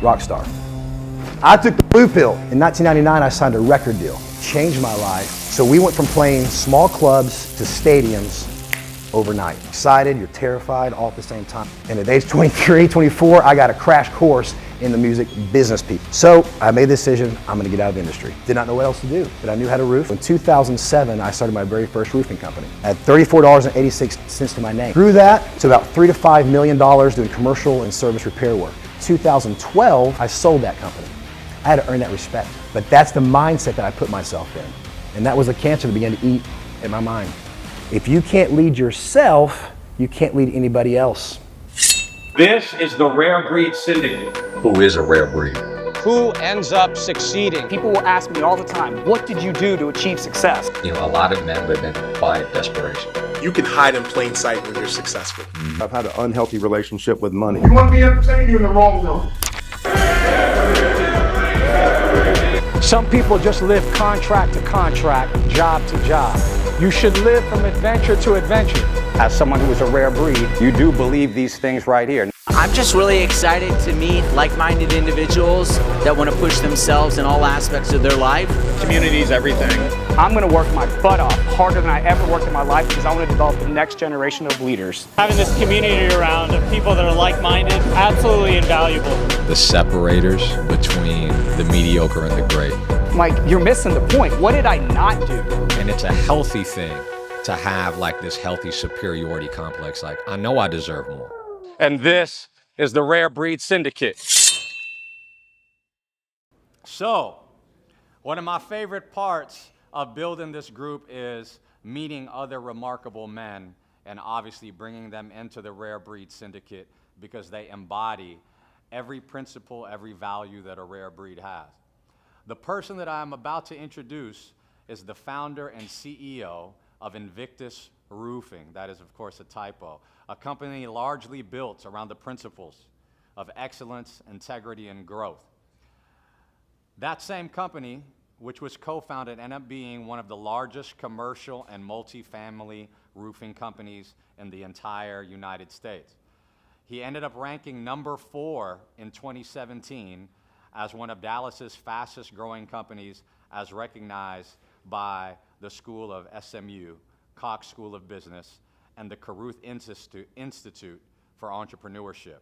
Rockstar. I took the blue pill. In 1999, I signed a record deal. Changed my life. So we went from playing small clubs to stadiums overnight. Excited, you're terrified, all at the same time. And at age 23, 24, I got a crash course in the music business people. So I made the decision, I'm gonna get out of the industry. Did not know what else to do, but I knew how to roof. In 2007, I started my very first roofing company. I had $34.86 to my name. Grew that to about $3 to $5 million doing commercial and service repair work. 2012, I sold that company. I had to earn that respect. But that's the mindset that I put myself in. And that was a cancer that began to eat at my mind. If you can't lead yourself, you can't lead anybody else. This is the Rare Breed Syndicate. Who is a rare breed? Who ends up succeeding? People will ask me all the time, what did you do to achieve success? You know, a lot of men live in quiet desperation. You can hide in plain sight when you're successful. I've had an unhealthy relationship with money. You want to be entertained, you're in the wrong room. Some people just live contract to contract, job to job. You should live from adventure to adventure. As someone who is a rare breed, you do believe these things right here. I'm just really excited to meet like-minded individuals that want to push themselves in all aspects of their life. Community is everything. I'm going to work my butt off harder than I ever worked in my life because I want to develop the next generation of leaders. Having this community around of people that are like-minded, absolutely invaluable. The separators between the mediocre and the great. Mike, you're missing the point. What did I not do? And it's a healthy thing to have like this healthy superiority complex. Like, I know I deserve more. And this is the Rare Breed Syndicate. So, one of my favorite parts of building this group is meeting other remarkable men and obviously bringing them into the Rare Breed Syndicate because they embody every principle, every value that a rare breed has. The person that I'm about to introduce is the founder and CEO of Invictus Roofing. That is, of course, a typo. A company largely built around the principles of excellence, integrity, and growth. That same company, which was co-founded, ended up being one of the largest commercial and multifamily roofing companies in the entire United States. He ended up ranking number 4 in 2017 as one of Dallas's fastest growing companies as recognized by the School of SMU, Cox School of Business, and the Caruth Institute for Entrepreneurship.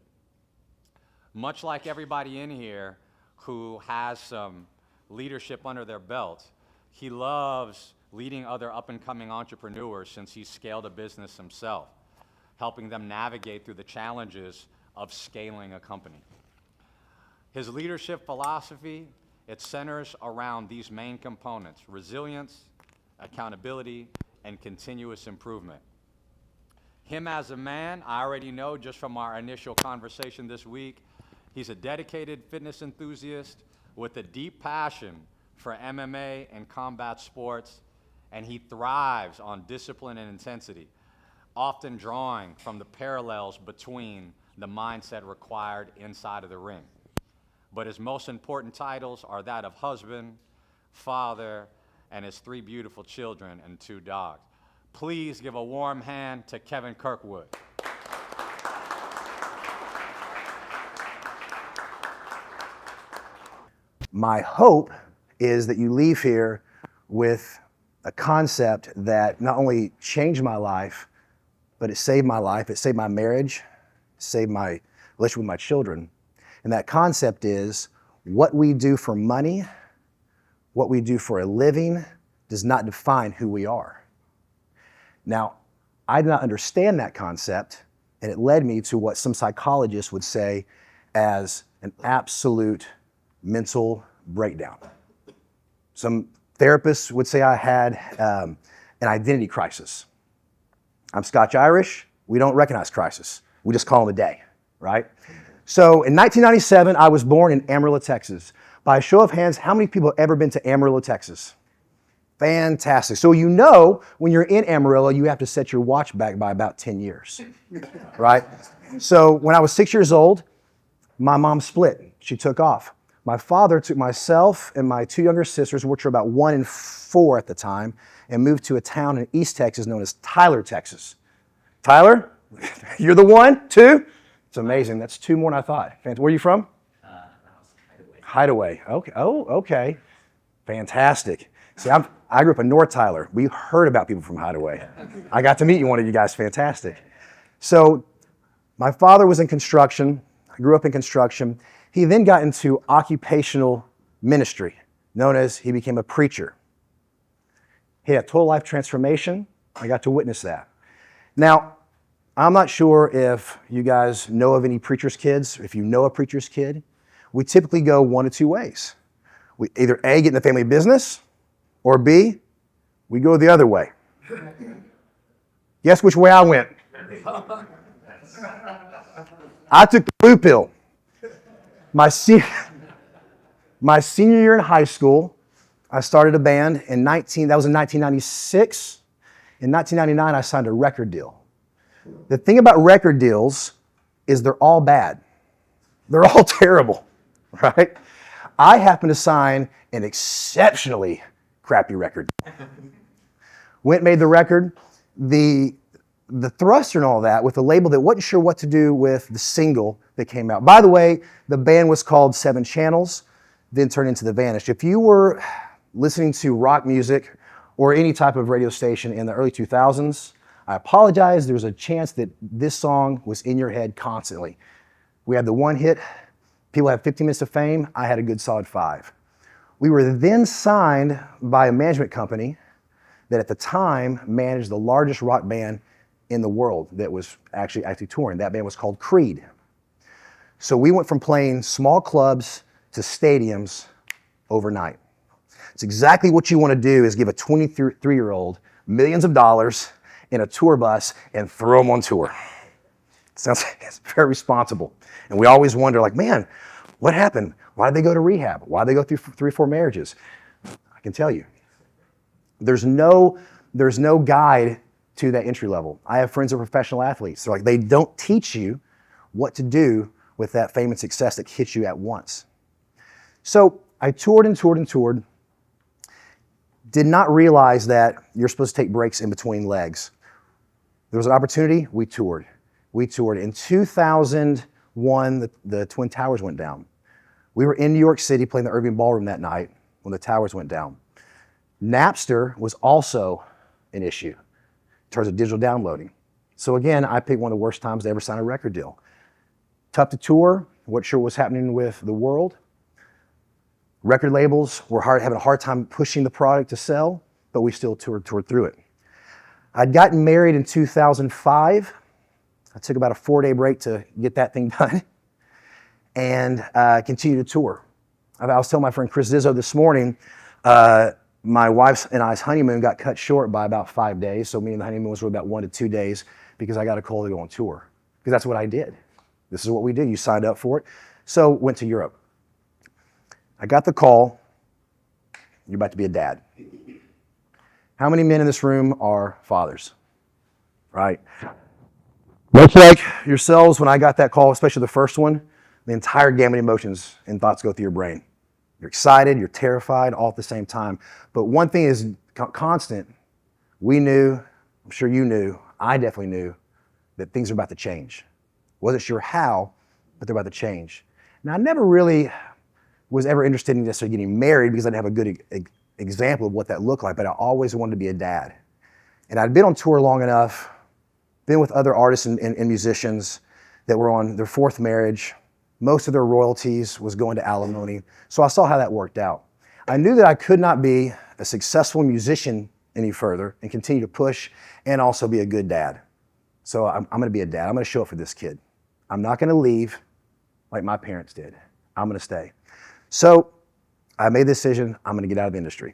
Much like everybody in here who has some leadership under their belt, he loves leading other up-and-coming entrepreneurs since he scaled a business himself, helping them navigate through the challenges of scaling a company. His leadership philosophy, it centers around these main components: resilience, accountability, and continuous improvement. Him as a man, I already know just from our initial conversation this week, he's a dedicated fitness enthusiast with a deep passion for MMA and combat sports, and he thrives on discipline and intensity, often drawing from the parallels between the mindset required inside of the ring. But his most important titles are that of husband, father, and his 3 beautiful children and 2 dogs. Please give a warm hand to Kevin Kirkwood. My hope is that you leave here with a concept that not only changed my life, but it saved my life, it saved my marriage, it saved my relationship with my children. And that concept is what we do for money, what we do for a living, does not define who we are. Now, I did not understand that concept, and it led me to what some psychologists would say as an absolute mental breakdown. Some therapists would say I had an identity crisis. I'm Scotch-Irish. We don't recognize crisis. We just call them a day, right? So in 1997, I was born in Amarillo, Texas. By a show of hands, how many people have ever been to Amarillo, Texas? Fantastic. So you know when you're in Amarillo, you have to set your watch back by about 10 years, right? So when I was 6 years old, my mom split. She took off. My father took myself and my 2 younger sisters, which were about 1 and 4 at the time, and moved to a town in East Texas known as Tyler, Texas. Tyler, you're the one, 2? It's amazing. That's 2 more than I thought. Where are you from? Hideaway. Okay. Oh, okay. Fantastic. See, I grew up in North Tyler. We heard about people from Hideaway. I got to meet one of you guys. Fantastic. So my father was in construction. I grew up in construction. He then got into occupational ministry, known as he became a preacher. He had a total life transformation. I got to witness that. Now, I'm not sure if you guys know of any preacher's kids. If you know a preacher's kid, we typically go one of two ways. We either A, get in the family business, or B, we go the other way. Guess which way I went? I took the blue pill. My senior year in high school, I started a band that was in 1996. In 1999, I signed a record deal. The thing about record deals is they're all bad. They're all terrible, right? I happened to sign an exceptionally crappy record. Went, made the record. The thruster and all that with a label that wasn't sure what to do with the single that came out. By the way, the band was called 7 Channels, then turned into The Vanish. If you were listening to rock music or any type of radio station in the early 2000s, I apologize. There's a chance that this song was in your head constantly. We had the one hit. People had 15 minutes of fame. I had a good solid 5. We were then signed by a management company that at the time managed the largest rock band in the world that was actually touring. That band was called Creed. So we went from playing small clubs to stadiums overnight. It's exactly what you want to do is give a 23-year-old millions of dollars in a tour bus and throw them on tour. It sounds like it's very responsible. And we always wonder, like, man, what happened? Why did they go to rehab? Why did they go through 3 or 4 marriages? I can tell you. There's no guide to that entry level. I have friends who are professional athletes. They're like, they don't teach you what to do with that fame and success that hits you at once. So I toured and toured and toured. Did not realize that you're supposed to take breaks in between legs. There was an opportunity, we toured. In 2001, the Twin Towers went down. We were in New York City playing the Irving Ballroom that night when the towers went down. Napster was also an issue in terms of digital downloading. So again, I picked one of the worst times to ever sign a record deal. Tough to tour, wasn't sure what was happening with the world. Record labels were having a hard time pushing the product to sell, but we still toured through it. I'd gotten married in 2005. I took about a 4-day break to get that thing done and continued to tour. I was telling my friend Chris Zizzo this morning, my wife's and I's honeymoon got cut short by about 5 days. So me and the honeymoon was about 1 to 2 days because I got a call to go on tour. Because that's what I did. This is what we did. You signed up for it. So went to Europe. I got the call. You're about to be a dad. How many men in this room are fathers? Right? Much like yourselves, when I got that call, especially the first one, the entire gamut of emotions and thoughts go through your brain. You're excited, you're terrified, all at the same time. But one thing is constant. We knew, I'm sure you knew, I definitely knew that things are about to change. Wasn't sure how, but they're about to change. Now, I never really was ever interested in necessarily getting married because I didn't have a good example of what that looked like, but I always wanted to be a dad. And I'd been on tour long enough, been with other artists and musicians that were on their 4th marriage. Most of their royalties was going to alimony. So I saw how that worked out. I knew that I could not be a successful musician any further and continue to push and also be a good dad. So I'm going to be a dad. I'm going to show up for this kid. I'm not going to leave like my parents did. I'm going to stay. So I made the decision, I'm going to get out of the industry.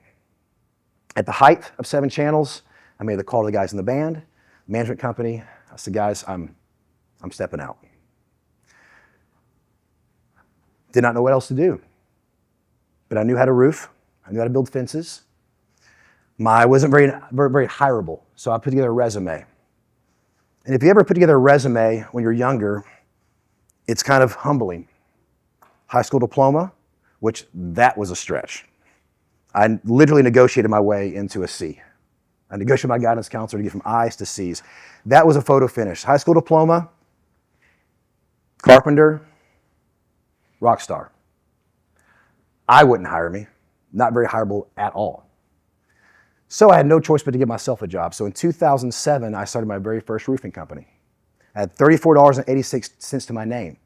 At the height of 7 Channels, I made the call to the guys in the band, management company. I said, guys, I'm stepping out. Did not know what else to do. But I knew how to roof. I knew how to build fences. I wasn't very hireable, so I put together a resume. And if you ever put together a resume when you're younger, it's kind of humbling. High school diploma, which that was a stretch. I literally negotiated my way into a C. I negotiated my guidance counselor to get from I's to C's. That was a photo finish. High school diploma, carpenter, Rockstar. I wouldn't hire me, not very hireable at all. So I had no choice but to give myself a job. So in 2007, I started my very first roofing company. I had $34.86 to my name.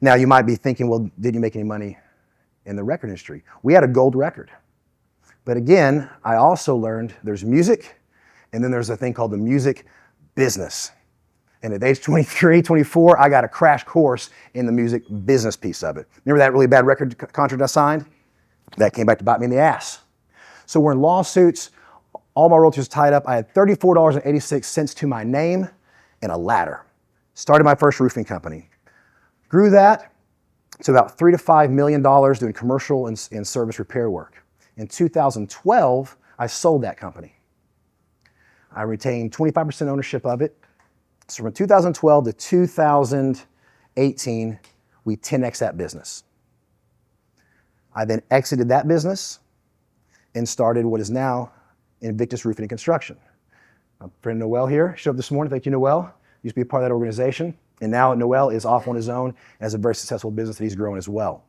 Now you might be thinking, well, did you make any money in the record industry? We had a gold record. But again, I also learned there's music, and then there's a thing called the music business. And at age 23, 24, I got a crash course in the music business piece of it. Remember that really bad record contract I signed? That came back to bite me in the ass. So we're in lawsuits, all my royalties tied up. I had $34.86 to my name and a ladder. Started my first roofing company. Grew that to about $3 to $5 million doing commercial and service repair work. In 2012, I sold that company. I retained 25% ownership of it. So from 2012 to 2018, we 10x that business. I then exited that business and started what is now Invictus Roofing and Construction. My friend Noel here showed up this morning. Thank you, Noel. Used to be a part of that organization. And now Noel is off on his own and has a very successful business that he's growing as well.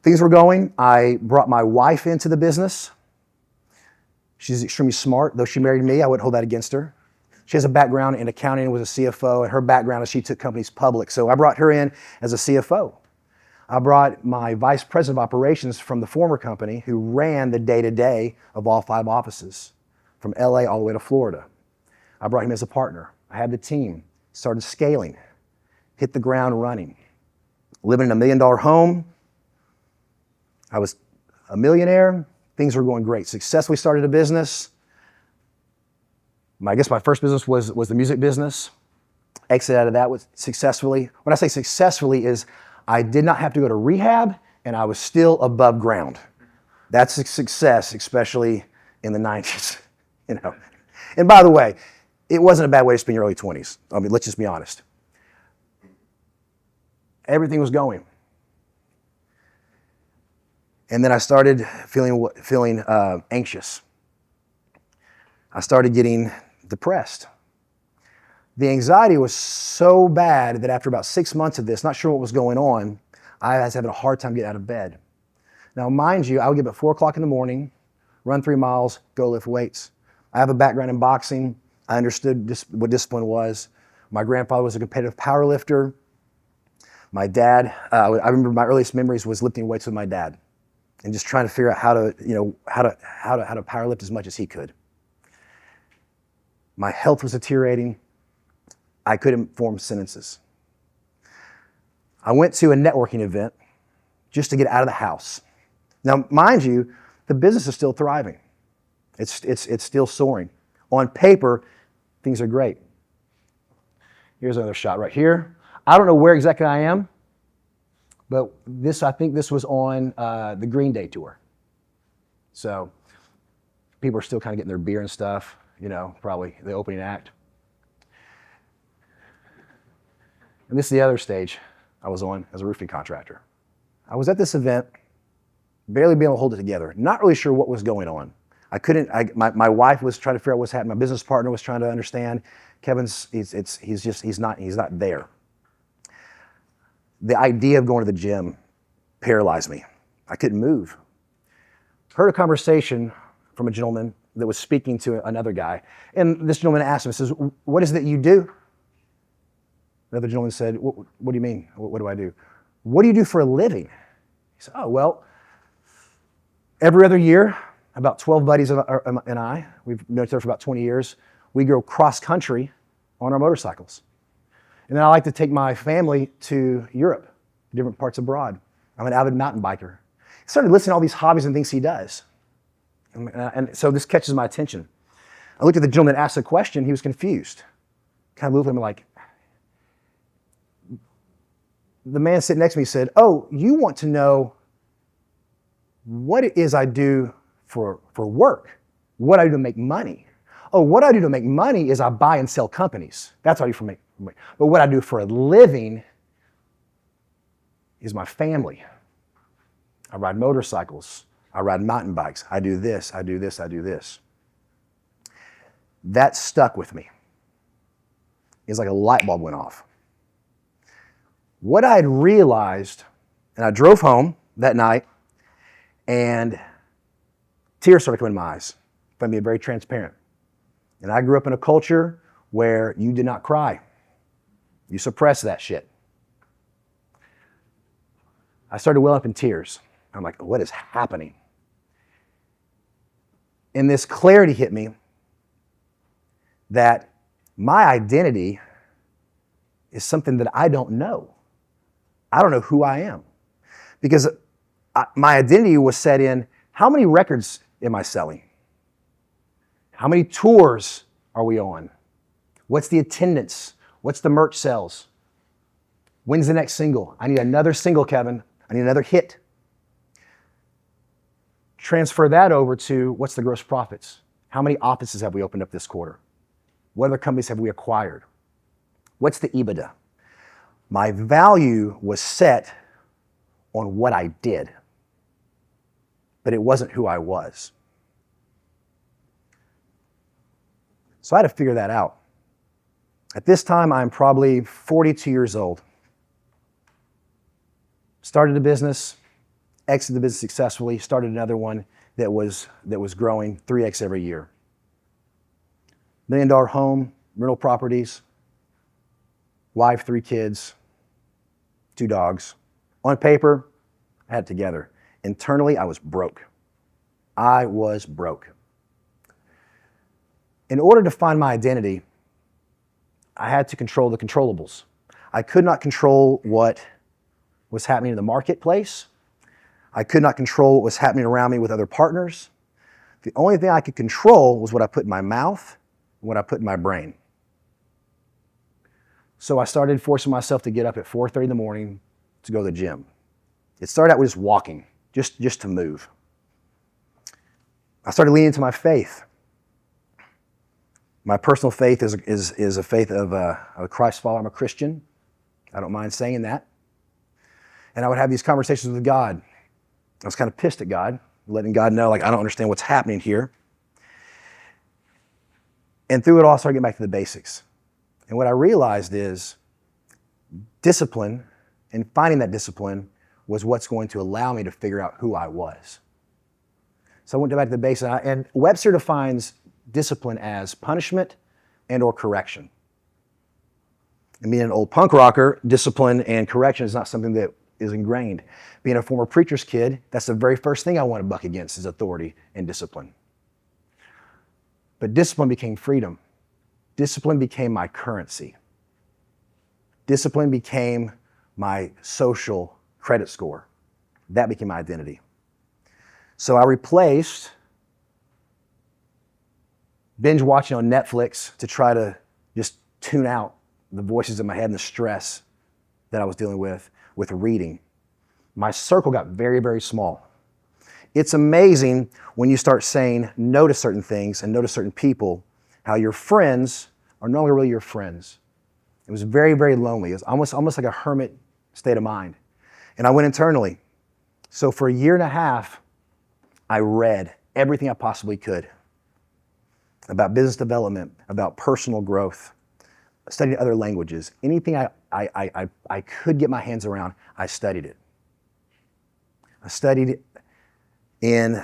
Things were going. I brought my wife into the business. She's extremely smart. Though she married me, I wouldn't hold that against her. She has a background in accounting, was a CFO, and her background is she took companies public. So I brought her in as a CFO. I brought my vice president of operations from the former company who ran the day-to-day of all 5 offices from LA all the way to Florida. I brought him as a partner. I had the team, started scaling, hit the ground running, living in $1 million home. I was a millionaire. Things were going great. Successfully started a business. I guess my first business was the music business. Exit out of that successfully. When I say successfully is I did not have to go to rehab and I was still above ground. That's a success, especially in the 90s. You know. And by the way, it wasn't a bad way to spend your early 20s. I mean, let's just be honest. Everything was going. And then I started feeling anxious. I started getting depressed. The anxiety was so bad that after about 6 months of this, not sure what was going on, I was having a hard time getting out of bed. Now, mind you, I would get up at 4 o'clock in the morning, run 3 miles, go lift weights. I have a background in boxing. I understood what discipline was. My grandfather was a competitive power lifter. My dad, I remember my earliest memories was lifting weights with my dad and just trying to figure out how to power lift as much as he could. My health was deteriorating. I couldn't form sentences. I went to a networking event just to get out of the house. Now, mind you, the business is still thriving. It's still soaring. On paper, things are great. Here's another shot right here. I don't know where exactly I am, but I think this was on the Green Day tour. So people are still kind of getting their beer and stuff, you know, probably the opening act. And this is the other stage I was on as a roofing contractor. I was at this event, barely being able to hold it together, not really sure what was going on. My wife was trying to figure out what's happening. My business partner was trying to understand. Kevin's, he's not there. The idea of going to the gym paralyzed me. I couldn't move. Heard a conversation from a gentleman that was speaking to another guy. And this gentleman asked him, says, "What is it that you do?" Another gentleman said, what do you mean? What do I do? What do you do for a living? He said, "Oh, well, every other year, about 12 buddies and I, we've known each other for about 20 years, we go cross country on our motorcycles. And then I like to take my family to Europe, different parts abroad. I'm an avid mountain biker." He started listing all these hobbies and things he does. And so this catches my attention. I looked at the gentleman that asked the question. He was confused. Kind of looked at him like, the man sitting next to me said, "Oh, you want to know what it is I do for work, what I do to make money. Oh, what I do to make money is I buy and sell companies. That's what I do for me. But what I do for a living is my family. I ride motorcycles. I ride mountain bikes. I do this, I do this, I do this." That stuck with me. It's like a light bulb went off. What I had realized And I drove home that night, and tears started coming to my eyes, if I'm being very transparent. And I grew up in a culture where you did not cry. You suppressed that shit. I started welling up in tears. I'm like, what is happening? And this clarity hit me that my identity is something that I don't know. I don't know who I am. Because my identity was set in, how many records am I selling? How many tours are we on? What's the attendance? What's the merch sales? When's the next single? I need another single, Kevin. I need another hit. Transfer that over to what's the gross profits? How many offices have we opened up this quarter? What other companies have we acquired? What's the EBITDA? My value was set on what I did, but it wasn't who I was. So I had to figure that out. At this time, I'm probably 42 years old. Started a business, exited the business successfully, started another one that was growing 3x every year. $1 million home, rental properties, wife, 3 kids, 2 dogs. On paper, I had it together. Internally, I was broke. I was broke. In order to find my identity, I had to control the controllables. I could not control what was happening in the marketplace. I could not control what was happening around me with other partners. The only thing I could control was what I put in my mouth and what I put in my brain. So I started forcing myself to get up at 4:30 in the morning to go to the gym. It started out with just walking, just to move. I started leaning into my faith. My personal faith is a faith of a Christ follower. I'm a Christian. I don't mind saying that. And I would have these conversations with God. I was kind of pissed at God, letting God know, like, I don't understand what's happening here. And through it all, I started getting back to the basics. And what I realized is discipline, and finding that discipline was what's going to allow me to figure out who I was. So I went back to the basics, and Webster defines discipline as punishment and or correction. And being an old punk rocker, discipline and correction is not something that is ingrained. Being a former preacher's kid, that's the very first thing I want to buck against is authority and discipline. But discipline became freedom. Discipline became my currency. Discipline became my social credit score. That became my identity. So I replaced binge watching on Netflix to try to just tune out the voices in my head and the stress that I was dealing with reading. My circle got very, very small. It's amazing when you start saying no to certain things and no to certain people, how your friends are no longer really your friends. It was very, very lonely. It was almost like a hermit state of mind. And I went internally. So for 1.5 years, I read everything I possibly could about business development, about personal growth, studied other languages. Anything I could get my hands around, I studied it. I studied in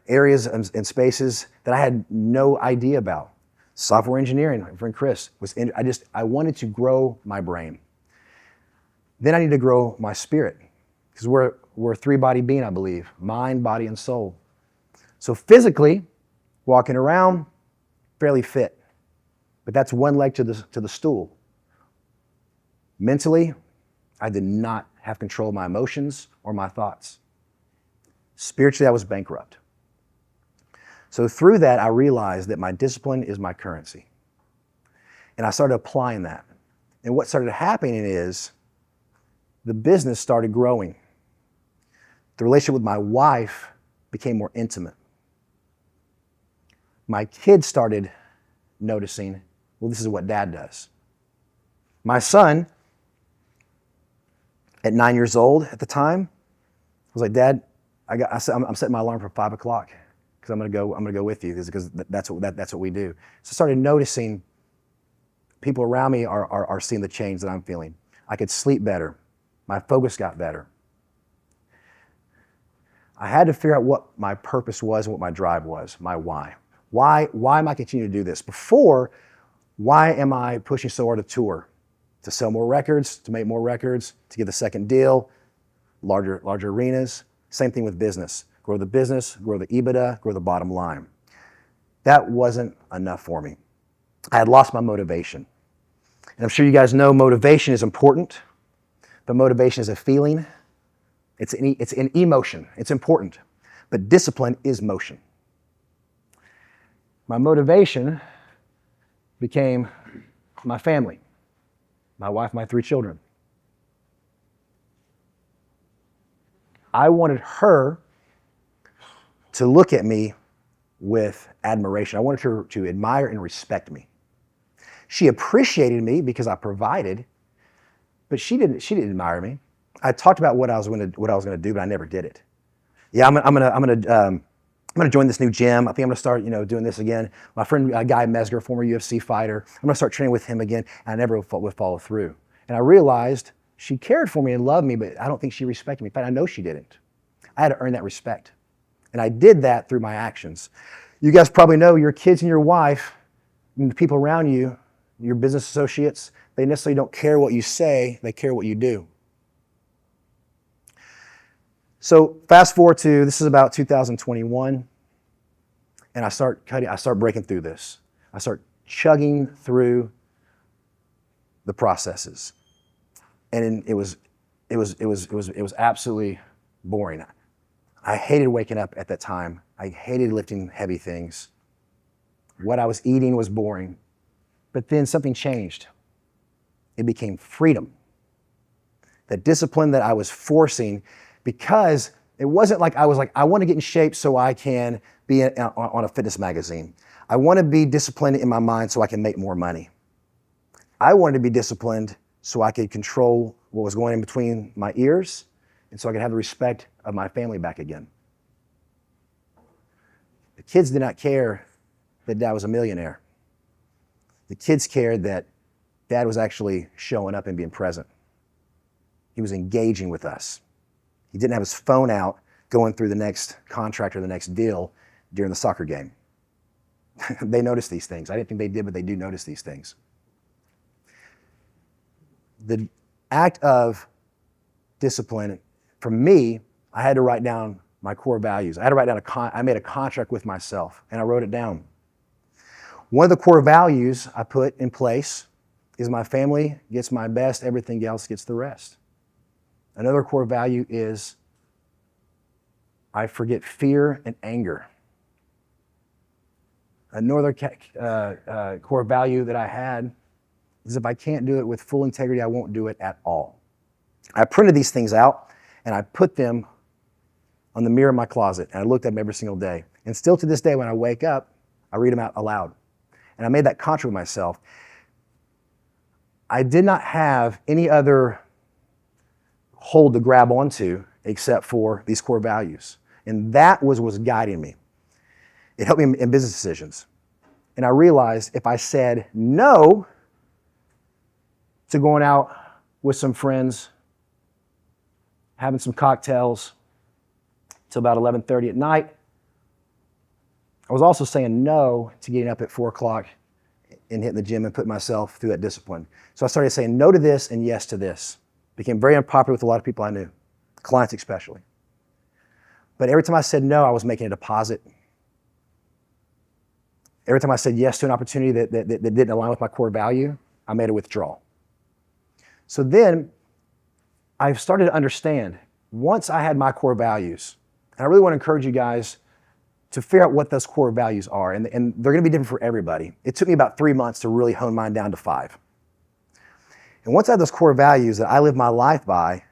areas and spaces that I had no idea about. Software engineering, my friend Chris, I wanted to grow my brain. Then I needed to grow my spirit, because we're a 3-body being, I believe, mind, body, and soul. So physically, walking around, fairly fit, but that's one leg to the stool. Mentally, I did not have control of my emotions or my thoughts. Spiritually, I was bankrupt. So through that, I realized that my discipline is my currency. And I started applying that. And what started happening is the business started growing. The relationship with my wife became more intimate. My kids started noticing, well, this is what Dad does. My son, at 9 years old at the time, was like, Dad, I'm setting my alarm for 5 o'clock because I'm gonna go with you because that's what we do. So I started noticing people around me are seeing the change that I'm feeling. I could sleep better. My focus got better. I had to figure out what my purpose was and what my drive was, my why. Why am I continuing to do this? Before, why am I pushing so hard to tour? To sell more records, to make more records, to get the second deal, larger arenas. Same thing with business. Grow the business, grow the EBITDA, grow the bottom line. That wasn't enough for me. I had lost my motivation. And I'm sure you guys know motivation is important, but motivation is a feeling. It's an emotion. It's important. But discipline is motion. My motivation became my family, my wife, my 3 children. I wanted her to look at me with admiration. I wanted her to admire and respect me. She appreciated me because I provided, but she didn't admire me. I talked about what I was going to do, but I never did it. Yeah, I'm gonna join this new gym. I think I'm gonna start, doing this again. My friend Guy Mesger, former UFC fighter, I'm gonna start training with him again. And I never would follow through. And I realized she cared for me and loved me, but I don't think she respected me. In fact, I know she didn't. I had to earn that respect, and I did that through my actions. You guys probably know your kids and your wife, and the people around you, your business associates, they necessarily don't care what you say, they care what you do. So fast forward to, this is about 2021, and I start breaking through this. I start chugging through the processes. And it was absolutely boring. I hated waking up at that time. I hated lifting heavy things. What I was eating was boring. But then something changed. It became freedom. The discipline that I was forcing, because it wasn't like I was like, I want to get in shape so I can be on a fitness magazine. I want to be disciplined in my mind so I can make more money. I wanted to be disciplined so I could control what was going in between my ears and so I could have the respect of my family back again. The kids did not care that Dad was a millionaire. The kids cared that Dad was actually showing up and being present. He was engaging with us. He didn't have his phone out going through the next contract or the next deal during the soccer game. They noticed these things. I didn't think they did, but they do notice these things. The act of discipline, for me, I had to write down my core values. I had to write down I made a contract with myself, and I wrote it down. One of the core values I put in place is my family gets my best, everything else gets the rest. Another core value is I forget fear and anger. Another core value that I had is if I can't do it with full integrity, I won't do it at all. I printed these things out and I put them on the mirror in my closet, and I looked at them every single day. And still to this day, when I wake up, I read them out aloud. And I made that contract with myself. I did not have any other hold to grab onto except for these core values. And that was what was guiding me. It helped me in business decisions. And I realized if I said no to going out with some friends, having some cocktails till about 11:30 at night, I was also saying no to getting up at 4 o'clock and hitting the gym and putting myself through that discipline. So I started saying no to this and yes to this. Became very unpopular with a lot of people I knew, clients especially. But every time I said no, I was making a deposit. Every time I said yes to an opportunity that didn't align with my core value, I made a withdrawal. So then I started to understand, once I had my core values, and I really want to encourage you guys to figure out what those core values are, and they're going to be different for everybody. It took me about 3 months to really hone mine down to 5. And once I had those core values that I live my life by,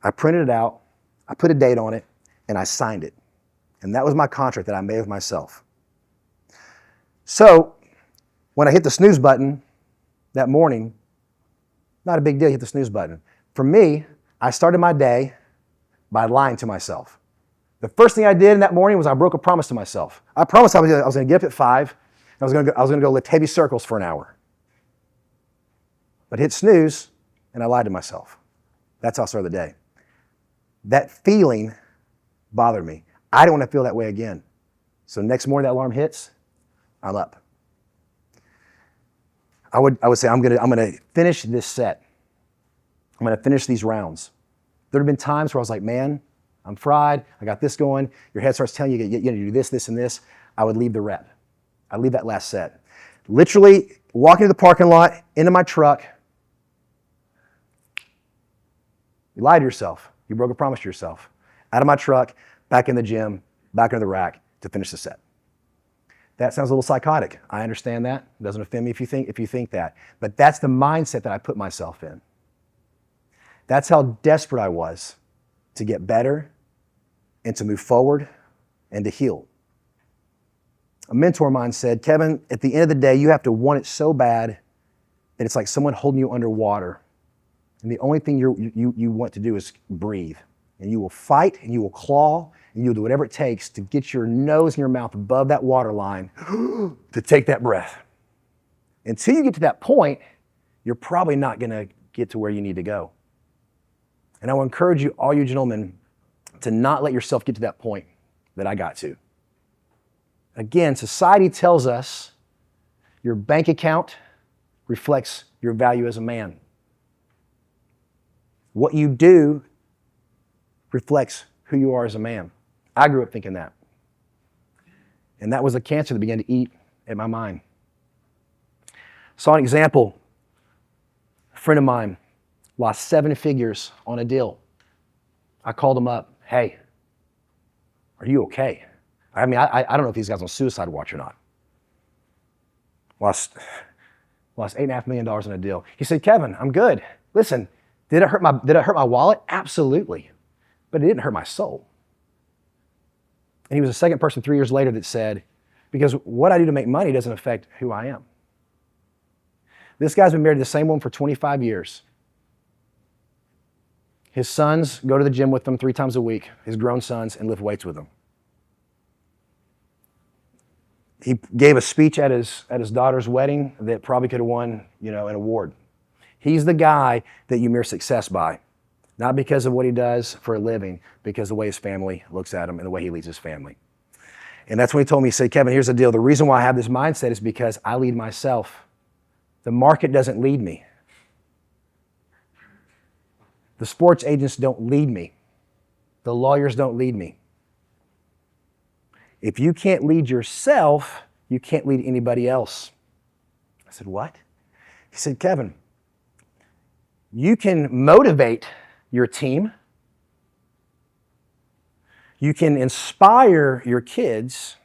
I printed it out, I put a date on it, and I signed it. And that was my contract that I made with myself. So when I hit the snooze button that morning, not a big deal, hit the snooze button. For me, I started my day by lying to myself. The first thing I did in that morning was I broke a promise to myself. I promised I was going to get up at 5, and I was going to go lift heavy circles for an hour. But hit snooze, and I lied to myself. That's how I started the day. That feeling bothered me. I don't want to feel that way again. So next morning that alarm hits, I'm up. I would say I'm gonna finish this set. I'm gonna finish these rounds. There have been times where I was like, man, I'm fried. I got this going. Your head starts telling you you gotta do this, this, and this. I would leave the rep. I'd leave that last set. Literally walking to the parking lot, into my truck. You lied to yourself. You broke a promise to yourself. Out of my truck, back in the gym, back into the rack to finish the set. That sounds a little psychotic. I understand that. It doesn't offend me if you think that. But that's the mindset that I put myself in. That's how desperate I was to get better and to move forward and to heal. A mentor of mine said, Kevin, at the end of the day, you have to want it so bad that it's like someone holding you underwater. And the only thing you want to do is breathe. And you will fight and you will claw and you'll do whatever it takes to get your nose and your mouth above that water line to take that breath. Until you get to that point, you're probably not gonna get to where you need to go. And I will encourage you, all you gentlemen, to not let yourself get to that point that I got to. Again, society tells us your bank account reflects your value as a man. What you do reflects who you are as a man. I grew up thinking that. And that was a cancer that began to eat at my mind. Saw an example. A friend of mine lost 7 figures on a deal. I called him up. Hey, are you okay? I mean, I don't know if these guys on suicide watch or not. Lost $8.5 million on a deal. He said, Kevin, I'm good. Listen, did it hurt my wallet? Absolutely. But it didn't hurt my soul. And he was the second person 3 years later that said, because what I do to make money doesn't affect who I am. This guy's been married to the same woman for 25 years. His sons go to the gym with him 3 times a week, his grown sons, and lift weights with him. He gave a speech at his daughter's wedding that probably could have won, an award. He's the guy that you measure success by, not because of what he does for a living, because of the way his family looks at him and the way he leads his family. And that's when he told me, he said, Kevin, here's the deal. The reason why I have this mindset is because I lead myself. The market doesn't lead me. The sports agents don't lead me. The lawyers don't lead me. If you can't lead yourself, you can't lead anybody else. I said, what? He said, Kevin, you can motivate your team. You can inspire your kids,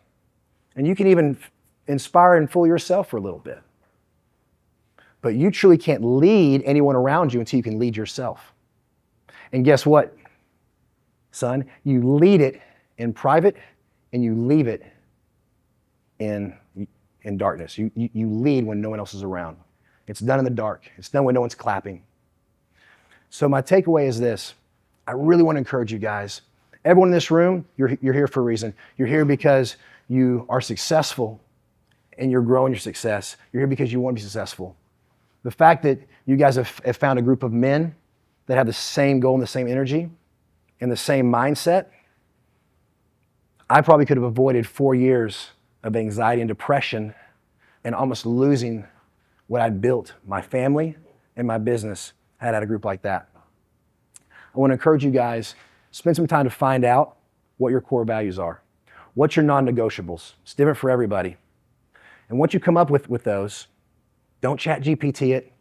and you can even inspire and fool yourself for a little bit. But you truly can't lead anyone around you until you can lead yourself. And guess what, son? You lead it in private and you leave it in darkness. You lead when no one else is around. It's done in the dark. It's done when no one's clapping. So my takeaway is this. I really want to encourage you guys. Everyone in this room, you're here for a reason. You're here because you are successful and you're growing your success. You're here because you want to be successful. The fact that you guys have found a group of men that have the same goal and the same energy and the same mindset, I probably could have avoided 4 years of anxiety and depression and almost losing what I'd built, my family and my business, had a group like that. I want to encourage you guys, spend some time to find out what your core values are. What's your non-negotiables? It's different for everybody. And once you come up with those, don't chat GPT it.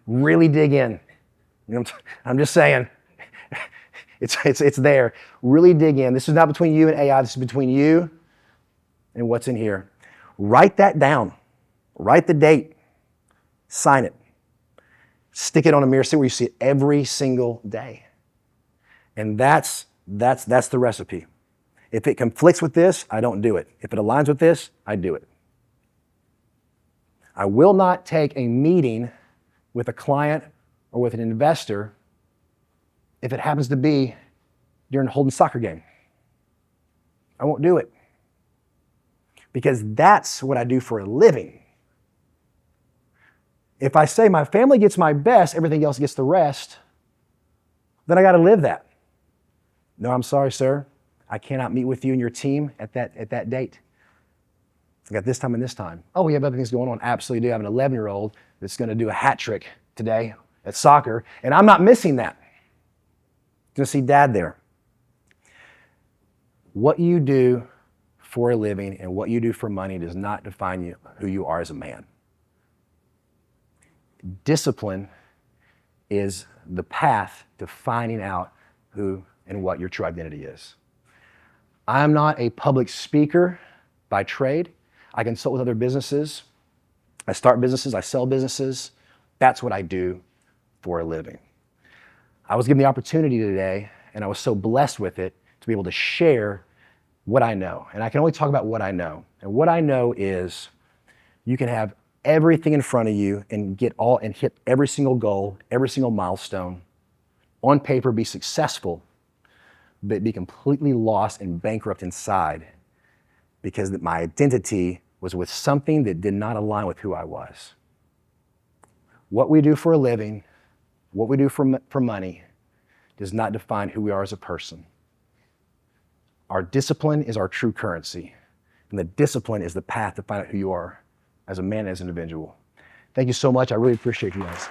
Really dig in. I'm just saying, it's there. Really dig in. This is not between you and AI. This is between you and what's in here. Write that down. Write the date. Sign it. Stick it on a mirror. See where you see it every single day. And that's the recipe. If it conflicts with this, I don't do it. If it aligns with this, I do it. I will not take a meeting with a client or with an investor if it happens to be during a Holden soccer game. I won't do it. Because that's what I do for a living. If I say my family gets my best, everything else gets the rest, then I got to live that. No, I'm sorry, sir. I cannot meet with you and your team at that date. I got this time and this time. Oh, we have other things going on. Absolutely do. I have an 11-year-old that's going to do a hat trick today at soccer, and I'm not missing that. Going to see dad there. What you do for a living and what you do for money does not define you, who you are as a man. Discipline is the path to finding out who and what your true identity is. I'm not a public speaker by trade. I consult with other businesses. I start businesses, I sell businesses. That's what I do for a living. I was given the opportunity today, and I was so blessed with it, to be able to share what I know. And I can only talk about what I know. And what I know is you can have everything in front of you and hit every single goal, every single milestone, on paper be successful, but be completely lost and bankrupt inside because my identity was with something that did not align with who I was. What we do for a living, what we do for money, does not define who we are as a person. Our discipline is our true currency, and the discipline is the path to find out who you are as a man, as an individual. Thank you so much. I really appreciate you guys.